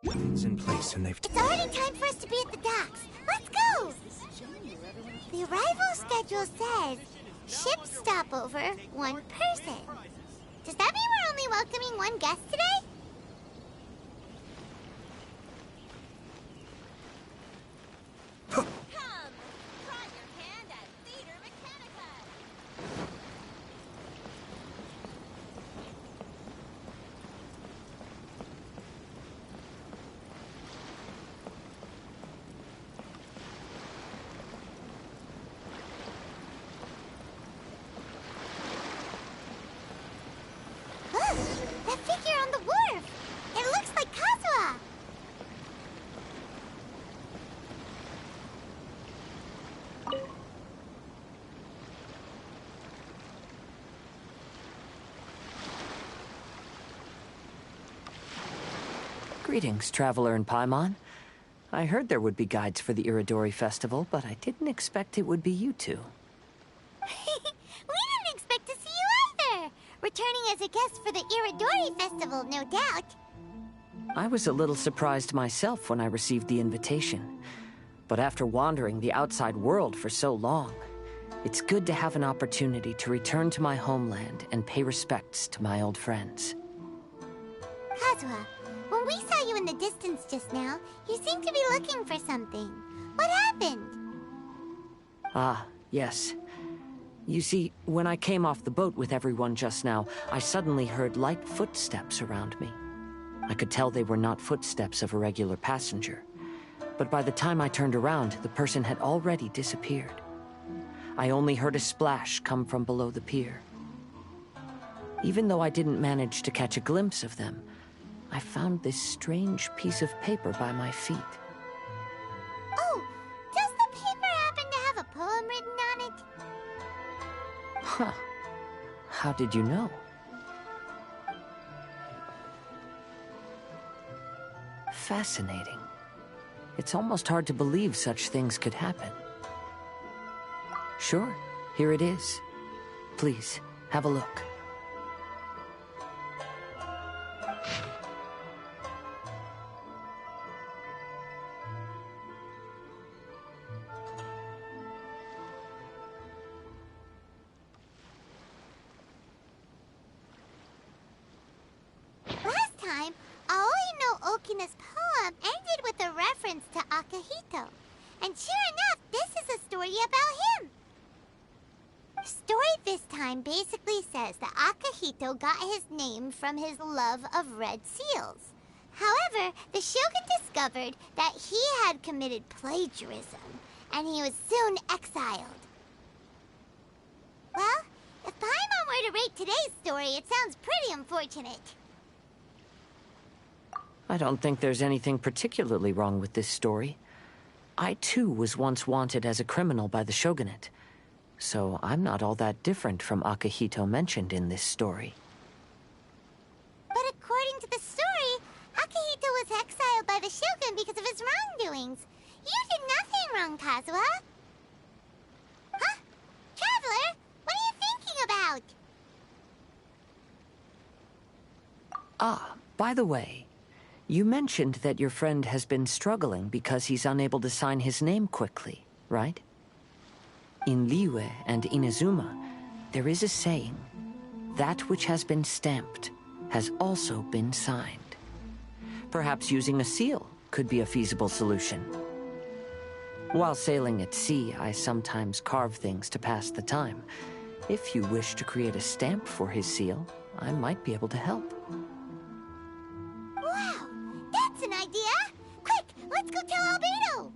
It's in place and they've... It's already time for us to be at the docks. Let's go! The arrival schedule says ship stopover, one person. Does that mean we're only welcoming one guest today? Come, try your hand at Theater Mechanica. Look, that figure on the wharf. It looks like Kazuha. Greetings, traveler in Paimon. I heard there would be guides for the Iridori Festival, but I didn't expect it would be you two. We didn't expect to see you either. Returning as a guest for the Iridori Festival, no doubt. I was a little surprised myself when I received the invitation. But after wandering the outside world for so long, it's good to have an opportunity to return to my homeland and pay respects to my old friends. Kazuha, when we saw you in the distance just now, you seemed to be looking for something. What happened? Ah, yes. You see, when I came off the boat with everyone just now, I suddenly heard light footsteps around me. I could tell they were not footsteps of a regular passenger. But by the time I turned around, the person had already disappeared. I only heard a splash come from below the pier. Even though I didn't manage to catch a glimpse of them, I found this strange piece of paper by my feet. Oh, does the paper happen to have a poem written on it? Huh. How did you know? Fascinating. It's almost hard to believe such things could happen. Sure, here it is. Please, have a look. Last time, Aoi no Okina's poem ended with a reference to Akihito. And sure enough, this is a story about him. The story this time basically says that Akihito got his name from his love of red seals. However, the shogun discovered that he had committed plagiarism, and he was soon exiled. Well, if Paimon were to rate today's story, it sounds pretty unfortunate. I don't think there's anything particularly wrong with this story. I too was once wanted as a criminal by the shogunate, so I'm not all that different from Akihito mentioned in this story. But according to the story, Akihito was exiled by the shogun because of his wrongdoings. You did nothing wrong, Kazuha. Huh? Traveler, what are you thinking about? Ah, by the way, you mentioned that your friend has been struggling because he's unable to sign his name quickly, right? In Liyue and Inazuma, there is a saying, that which has been stamped has also been signed. Perhaps using a seal could be a feasible solution. While sailing at sea, I sometimes carve things to pass the time. If you wish to create a stamp for his seal, I might be able to help. Wow, that's an idea! Quick, let's go tell Albedo!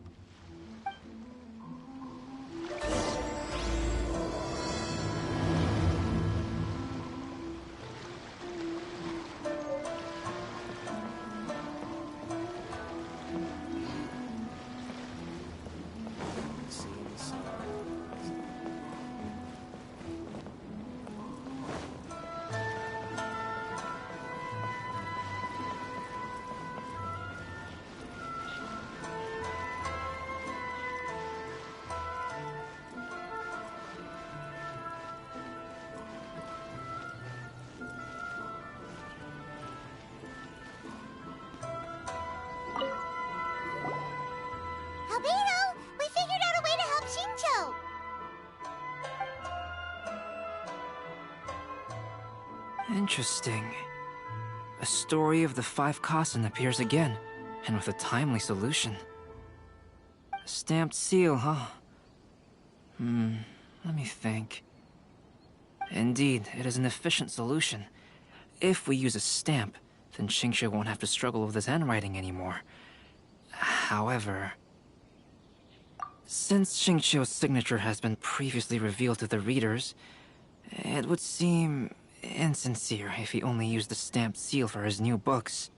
Interesting. A story of the 5 Kasen appears again, and with a timely solution. A stamped seal, huh? Let me think. Indeed, it is an efficient solution. If we use a stamp, then Xingqiu won't have to struggle with his handwriting anymore. However, since Xingqiu's signature has been previously revealed to the readers, it would seem insincere if he only used the stamped seal for his new books.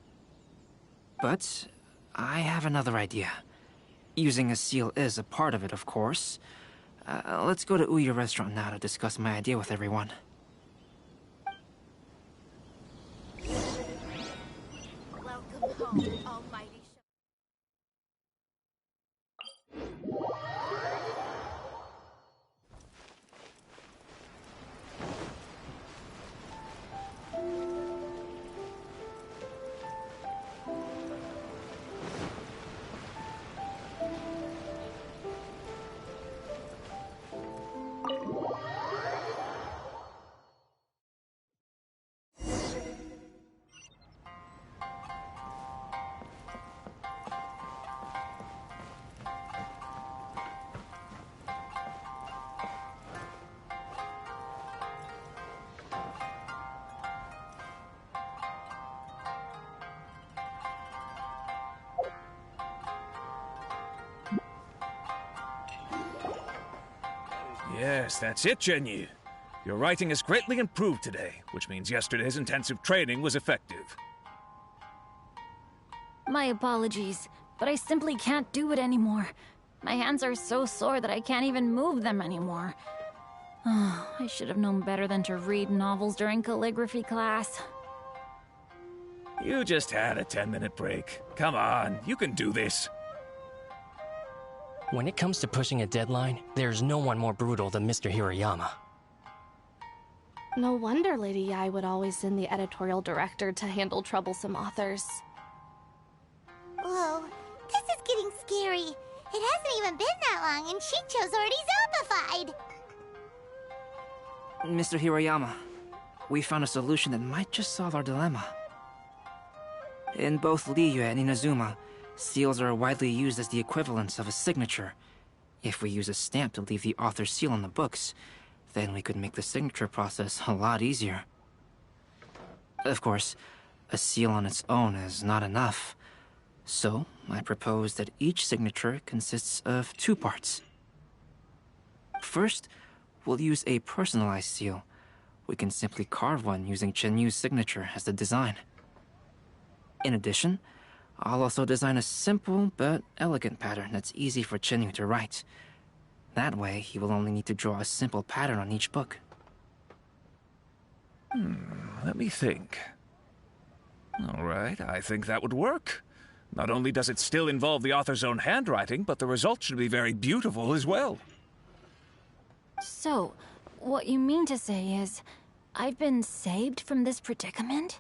But I have another idea. Using a seal is a part of it, of course. Let's go to Uyuu restaurant now to discuss my idea with everyone. Welcome home, almighty. Yes, that's it, Zhenyu. Your writing has greatly improved today, which means yesterday's intensive training was effective. My apologies, but I simply can't do it anymore. My hands are so sore that I can't even move them anymore. I should have known better than to read novels during calligraphy class. You just had a 10-minute break. Come on, you can do this. When it comes to pushing a deadline, there's no one more brutal than Mr. Hirayama. No wonder Lady Yai would always send the editorial director to handle troublesome authors. Whoa, this is getting scary. It hasn't even been that long and Xingqiu's already zombified. Mr. Hirayama, we found a solution that might just solve our dilemma. In both Liyue and Inazuma, seals are widely used as the equivalents of a signature. If we use a stamp to leave the author's seal on the books, then we could make the signature process a lot easier. Of course, a seal on its own is not enough. So, I propose that each signature consists of 2 parts. First, we'll use a personalized seal. We can simply carve one using Chenyu's signature as the design. In addition, I'll also design a simple but elegant pattern that's easy for Chenyu to write. That way, he will only need to draw a simple pattern on each book. Let me think. All right, I think that would work. Not only does it still involve the author's own handwriting, but the result should be very beautiful as well. So, what you mean to say is, I've been saved from this predicament?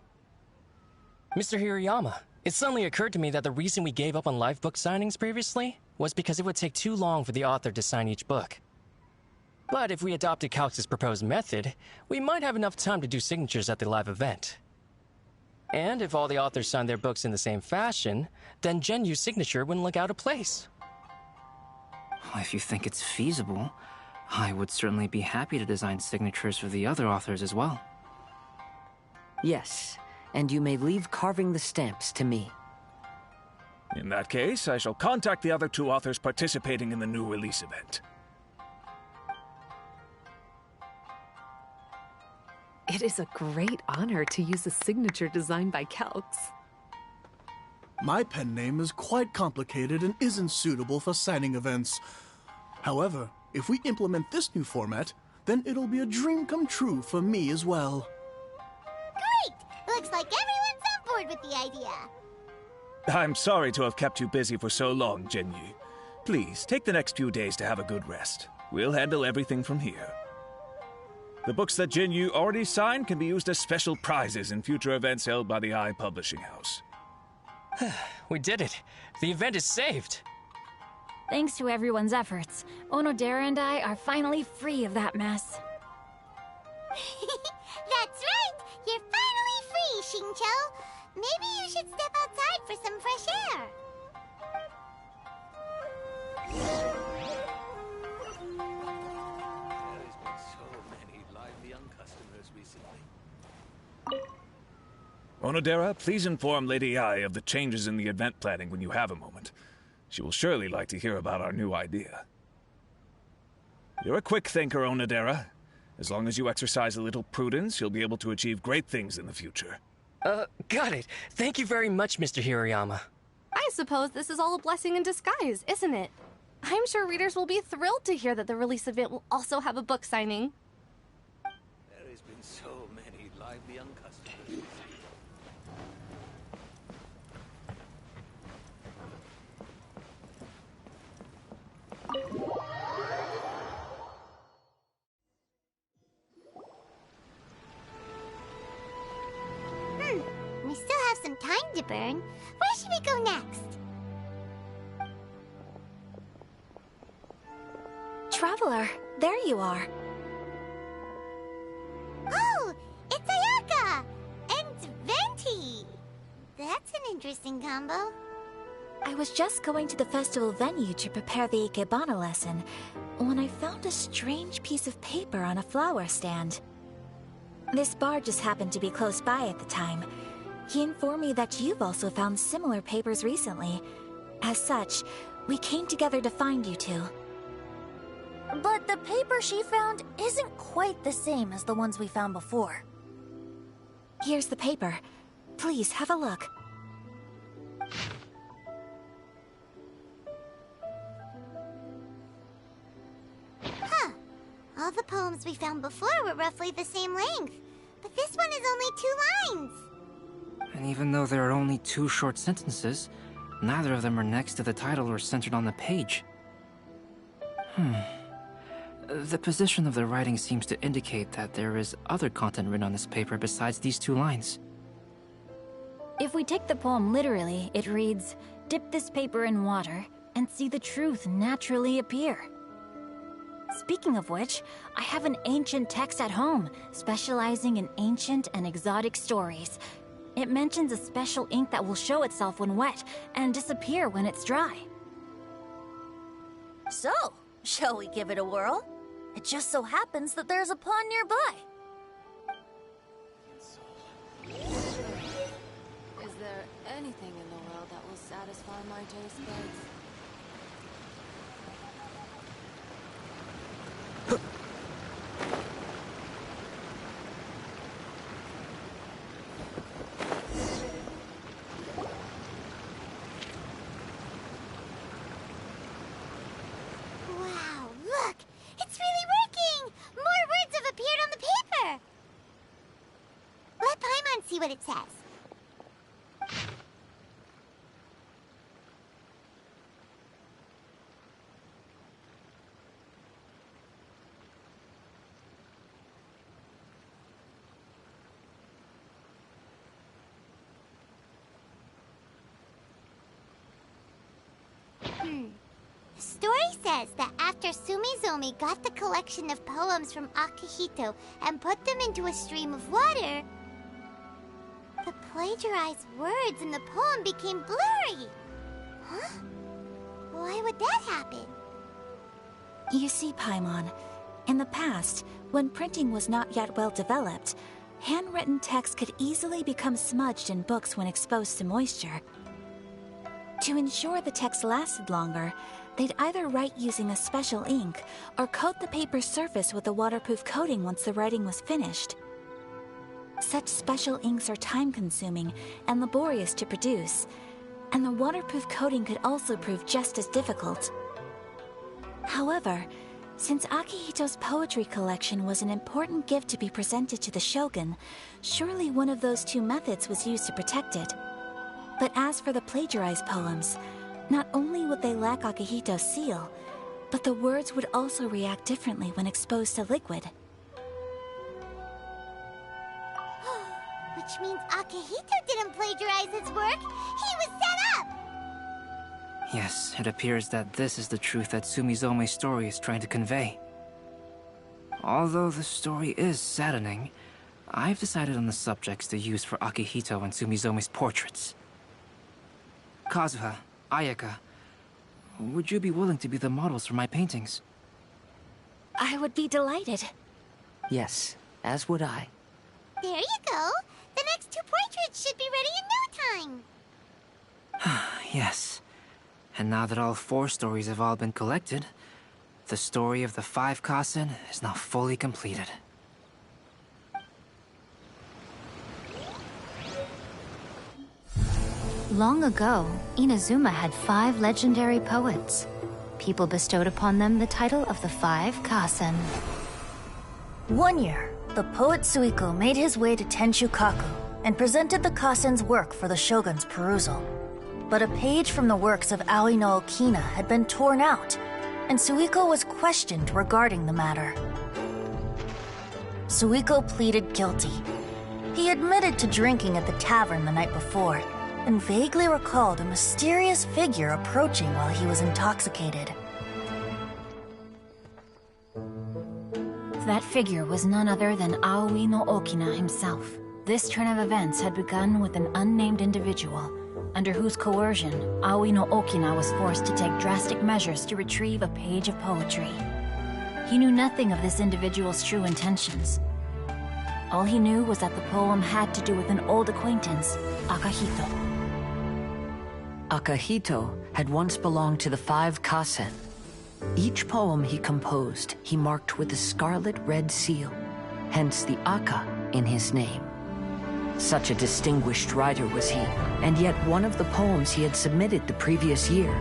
Mr. Hirayama, it suddenly occurred to me that the reason we gave up on live book signings previously was because it would take too long for the author to sign each book. But if we adopted Calx's proposed method, we might have enough time to do signatures at the live event. And if all the authors signed their books in the same fashion, then Genyu's signature wouldn't look out of place. If you think it's feasible, I would certainly be happy to design signatures for the other authors as well. Yes, and you may leave carving the stamps to me. In that case, I shall contact the other 2 authors participating in the new release event. It is a great honor to use a signature designed by Calx. My pen name is quite complicated and isn't suitable for signing events. However, if we implement this new format, then it'll be a dream come true for me as well. Great! Looks like everyone's on board with the idea. I'm sorry to have kept you busy for so long, Zhenyu. Please, take the next few days to have a good rest. We'll handle everything from here. The books that Zhenyu already signed can be used as special prizes in future events held by the Eye Publishing House. We did it. The event is saved. Thanks to everyone's efforts, Onodera and I are finally free of that mess. That's right! You're Xingqiu. Maybe you should step outside for some fresh air. There's been so many lively young customers recently. Onodera, please inform Lady Ai of the changes in the event planning when you have a moment. She will surely like to hear about our new idea. You're a quick thinker, Onodera. As long as you exercise a little prudence, you'll be able to achieve great things in the future. Got it. Thank you very much, Mr. Hirayama. I suppose this is all a blessing in disguise, isn't it? I'm sure readers will be thrilled to hear that the release event will also have a book signing. There has been so many lively young customers. We still have some time to burn. Where should we go next? Traveler, there you are. Oh, it's Ayaka! And Venti! That's an interesting combo. I was just going to the festival venue to prepare the Ikebana lesson when I found a strange piece of paper on a flower stand. This bard just happened to be close by at the time. He informed me that you've also found similar papers recently. As such, we came together to find you two. But the paper she found isn't quite the same as the ones we found before. Here's the paper. Please, have a look. Huh. All the poems we found before were roughly the same length. But this one is only 2 lines. And even though there are only 2 short sentences, neither of them are next to the title or centered on the page. The position of the writing seems to indicate that there is other content written on this paper besides these 2 lines. If we take the poem literally, it reads, "Dip this paper in water and see the truth naturally appear." Speaking of which, I have an ancient text at home, specializing in ancient and exotic stories. It mentions a special ink that will show itself when wet and disappear when it's dry. So, shall we give it a whirl? It just so happens that there's a pond nearby. Is there anything in the world that will satisfy my taste buds? Wow, look! It's really working! More words have appeared on the paper! Let Paimon see what it says. The story says that after Sumizomi got the collection of poems from Akihito and put them into a stream of water, the plagiarized words in the poem became blurry. Huh? Why would that happen? You see, Paimon, in the past, when printing was not yet well developed, handwritten text could easily become smudged in books when exposed to moisture. To ensure the text lasted longer, they'd either write using a special ink or coat the paper's surface with a waterproof coating once the writing was finished. Such special inks are time-consuming and laborious to produce, and the waterproof coating could also prove just as difficult. However, since Akihito's poetry collection was an important gift to be presented to the shogun, surely one of those 2 methods was used to protect it. But as for the plagiarized poems, not only would they lack Akihito's seal, but the words would also react differently when exposed to liquid. Which means Akihito didn't plagiarize his work. He was set up! Yes, it appears that this is the truth that Sumizome's story is trying to convey. Although the story is saddening, I've decided on the subjects to use for Akihito and Sumizome's portraits. Kazuha, Ayaka, would you be willing to be the models for my paintings? I would be delighted. Yes, as would I. There you go. The next 2 portraits should be ready in no time. Yes. And now that all 4 stories have all been collected, the story of the 5 Kasen is now fully completed. Long ago, Inazuma had 5 legendary poets. People bestowed upon them the title of the 5 Kasen. One year, the poet Suiko made his way to Tenshukaku and presented the Kasen's work for the shogun's perusal. But a page from the works of Aoi no Okina had been torn out, and Suiko was questioned regarding the matter. Suiko pleaded guilty. He admitted to drinking at the tavern the night before, and vaguely recalled a mysterious figure approaching while he was intoxicated. That figure was none other than Aoi no Okina himself. This turn of events had begun with an unnamed individual, under whose coercion, Aoi no Okina was forced to take drastic measures to retrieve a page of poetry. He knew nothing of this individual's true intentions. All he knew was that the poem had to do with an old acquaintance, Akihito. Akihito had once belonged to the 5 Kasen. Each poem he composed, he marked with a scarlet red seal, hence the Aka in his name. Such a distinguished writer was he, and yet one of the poems he had submitted the previous year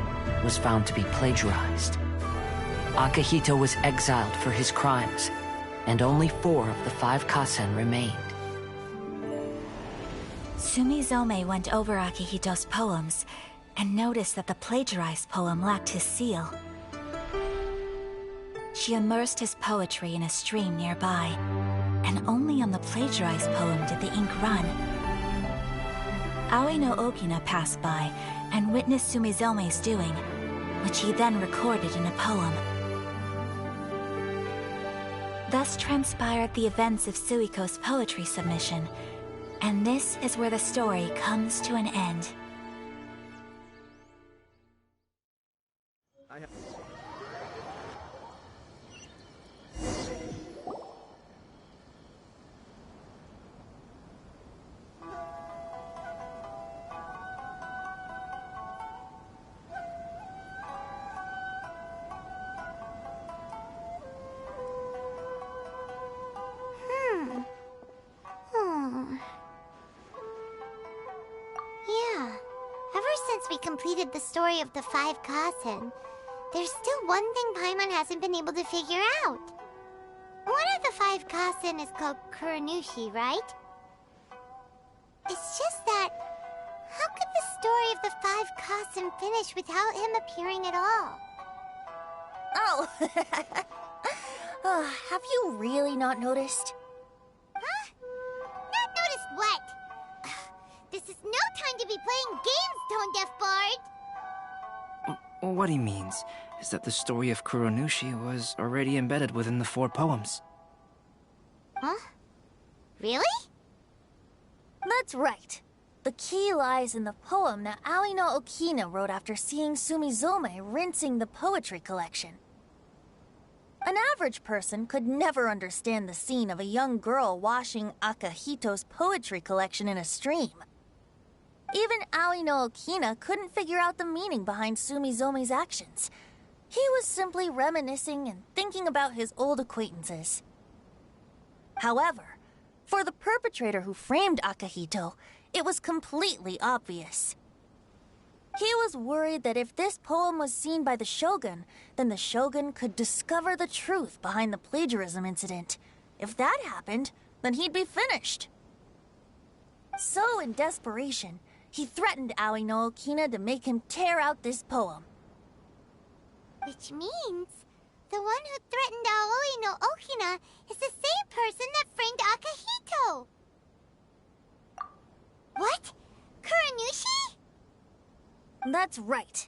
was found to be plagiarized. Akihito was exiled for his crimes, and only 4 of the 5 Kasen remained. Sumizome went over Akihito's poems and noticed that the plagiarized poem lacked his seal. She immersed his poetry in a stream nearby, and only on the plagiarized poem did the ink run. Aoi no Okina passed by and witnessed Sumizome's doing, which he then recorded in a poem. Thus transpired the events of Suiko's poetry submission, and this is where the story comes to an end. We completed the story of the 5 Kasen. There's still one thing Paimon hasn't been able to figure out. One of the 5 Kasen is called Kuranushi, right? It's just that, how could the story of the 5 Kasen finish without him appearing at all? Oh, have you really not noticed? Huh? Not noticed what? This is no time to be playing games, tone-deaf bard! What he means is that the story of Kuranushi was already embedded within the 4 poems. Huh? Really? That's right. The key lies in the poem that Aoi no Okina wrote after seeing Sumizome rinsing the poetry collection. An average person could never understand the scene of a young girl washing Akihito's poetry collection in a stream. Even Aoi no Okina couldn't figure out the meaning behind Sumizome's actions. He was simply reminiscing and thinking about his old acquaintances. However, for the perpetrator who framed Akihito, it was completely obvious. He was worried that if this poem was seen by the Shogun, then the Shogun could discover the truth behind the plagiarism incident. If that happened, then he'd be finished. So, in desperation, he threatened Aoi no Okina to make him tear out this poem. Which means the one who threatened Aoi no Okina is the same person that framed Akihito. What? Kuranushi? That's right.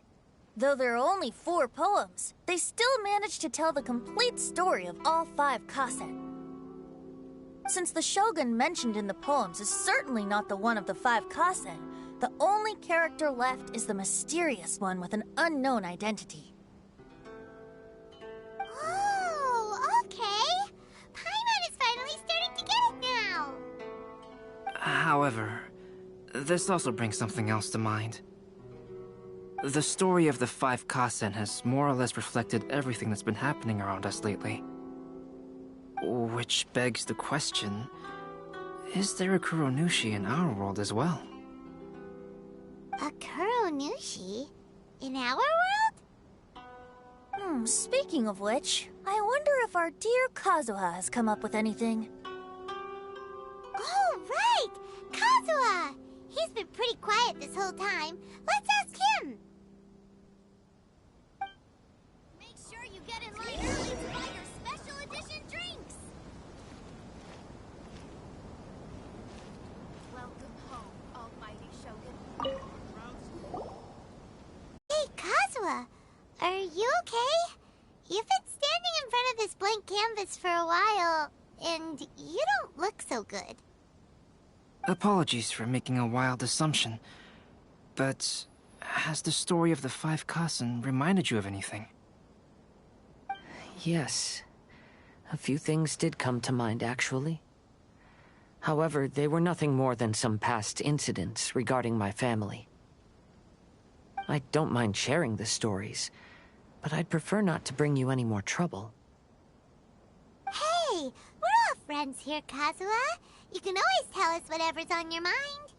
Though there are only 4 poems, they still managed to tell the complete story of all 5 Kasen. Since the shogun mentioned in the poems is certainly not the one of the 5 Kasen, the only character left is the mysterious one with an unknown identity. Oh, okay. Paimon is finally starting to get it now. However, this also brings something else to mind. The story of the 5 Kasen has more or less reflected everything that's been happening around us lately. Which begs the question, is there a Kuronushi in our world as well? A Kuronushi? In our world? Speaking of which, I wonder if our dear Kazuha has come up with anything. Oh, right! Kazuha! He's been pretty quiet this whole time. Let's ask him! Make sure you get in line early to buy your special edition drinks! Welcome home, almighty shogun. Hey, Kazuha! Are you okay? You've been standing in front of this blank canvas for a while, and you don't look so good. Apologies for making a wild assumption, but has the story of the 5 Kasen reminded you of anything? Yes. A few things did come to mind, actually. However, they were nothing more than some past incidents regarding my family. I don't mind sharing the stories, but I'd prefer not to bring you any more trouble. Hey, we're all friends here, Kazuha. You can always tell us whatever's on your mind.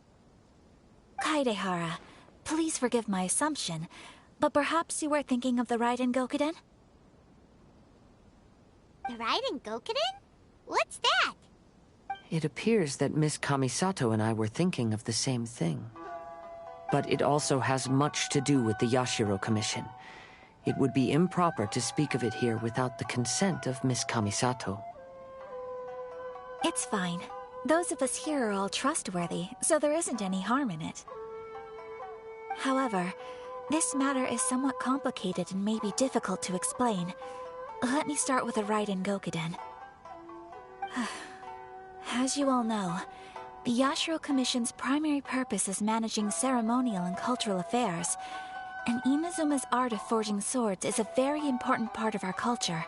Kaidehara, please forgive my assumption, but perhaps you were thinking of the Raiden Gokuden? The Raiden Gokuden? What's that? It appears that Miss Kamisato and I were thinking of the same thing. But it also has much to do with the Yashiro Commission. It would be improper to speak of it here without the consent of Miss Kamisato. It's fine. Those of us here are all trustworthy, so there isn't any harm in it. However, this matter is somewhat complicated and may be difficult to explain. Let me start with the Raiden Gokuden. As you all know, the Yashiro Commission's primary purpose is managing ceremonial and cultural affairs, and Inazuma's art of forging swords is a very important part of our culture.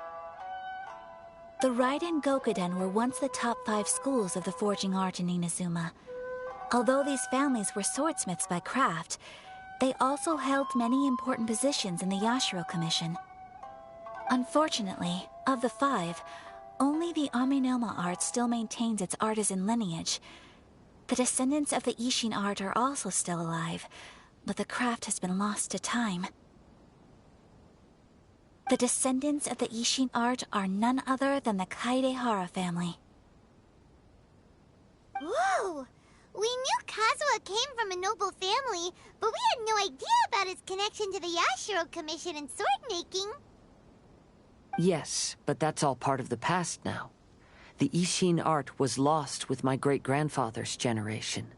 The Raiden Gokuden were once the top 5 schools of the forging art in Inazuma. Although these families were swordsmiths by craft, they also held many important positions in the Yashiro Commission. Unfortunately, of the 5, only the Amenoma art still maintains its artisan lineage. The descendants of the Ishin art are also still alive, but the craft has been lost to time. The descendants of the Ishin art are none other than the Kaidehara family. Whoa! We knew Kazuha came from a noble family, but we had no idea about his connection to the Yashiro Commission and sword-making. Yes, but that's all part of the past now. The Ishin art was lost with my great-grandfather's generation.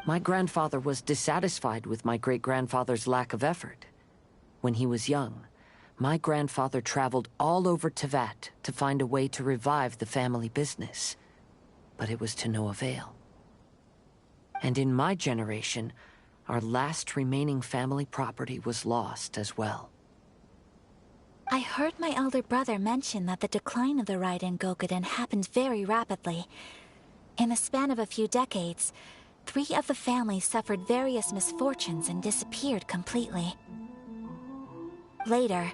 My grandfather was dissatisfied with my great-grandfather's lack of effort. When he was young, my grandfather traveled all over Teyvat to find a way to revive the family business. But it was to no avail. And in my generation, our last remaining family property was lost as well. I heard my elder brother mention that the decline of the Raiden Gokuden happened very rapidly. In the span of a few decades, 3 of the families suffered various misfortunes and disappeared completely. Later,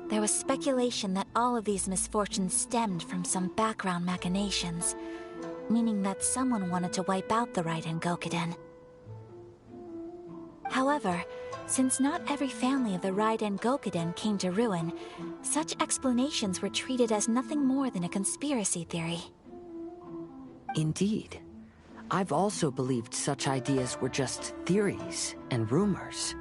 there was speculation that all of these misfortunes stemmed from some background machinations, meaning that someone wanted to wipe out the Raiden Gokuden. However, since not every family of the Raiden Gokuden came to ruin, such explanations were treated as nothing more than a conspiracy theory. Indeed. I've also believed such ideas were just theories and rumors.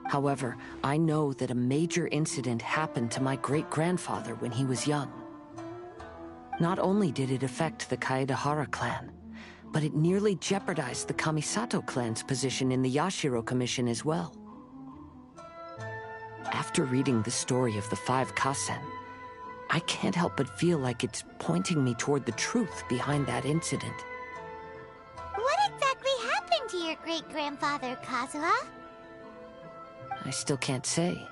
However, I know that a major incident happened to my great-grandfather when he was young. Not only did it affect the Kaedehara clan, but it nearly jeopardized the Kamisato clan's position in the Yashiro Commission as well. After reading the story of the 5 Kasen, I can't help but feel like it's pointing me toward the truth behind that incident. What exactly happened to your great-grandfather, Kazuha? I still can't say.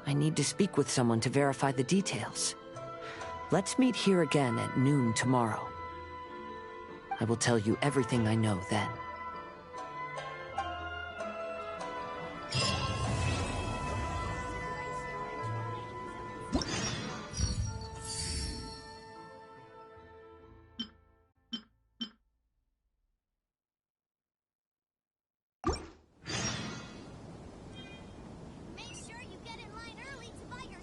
I need to speak with someone to verify the details. Let's meet here again at noon tomorrow. I will tell you everything I know then.